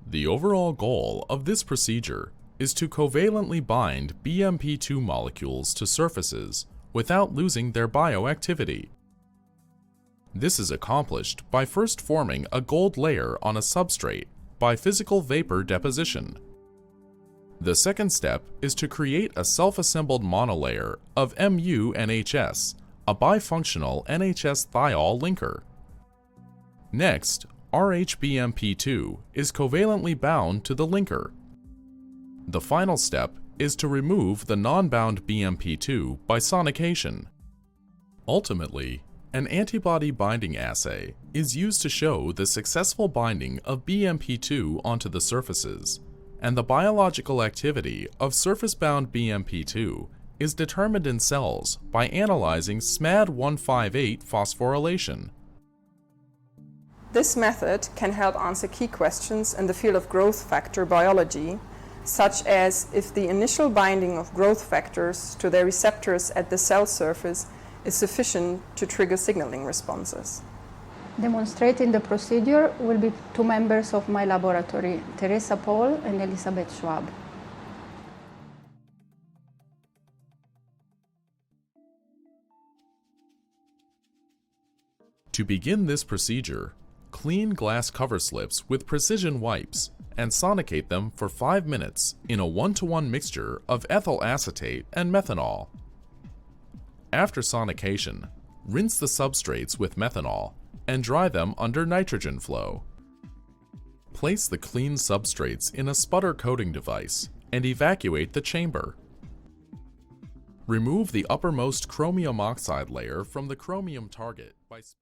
The overall goal of this procedure is to covalently bind BMP-2 molecules to surfaces without losing their bioactivity. This is accomplished by first forming a gold layer on a substrate by physical vapor deposition. The second step is to create a self-assembled monolayer of MU-NHS, a bifunctional NHS thiol linker. Next, rhBMP-2 is covalently bound to the linker. The final step is to remove the non-bound BMP-2 by sonication. Ultimately, an antibody binding assay is used to show the successful binding of BMP-2 onto the surfaces, and the biological activity of surface-bound BMP-2 is determined in cells by analyzing SMAD158 phosphorylation. This method can help answer key questions in the field of growth factor biology, such as if the initial binding of growth factors to their receptors at the cell surface is sufficient to trigger signaling responses. Demonstrating the procedure will be two members of my laboratory, Theresa Pohl and Elisabeth Schwab. To begin this procedure, clean glass cover slips with precision wipes and sonicate them for 5 minutes in a 1-to-1 mixture of ethyl acetate and methanol. After sonication, rinse the substrates with methanol and dry them under nitrogen flow. Place the clean substrates in a sputter coating device and evacuate the chamber. Remove the uppermost chromium oxide layer from the chromium target by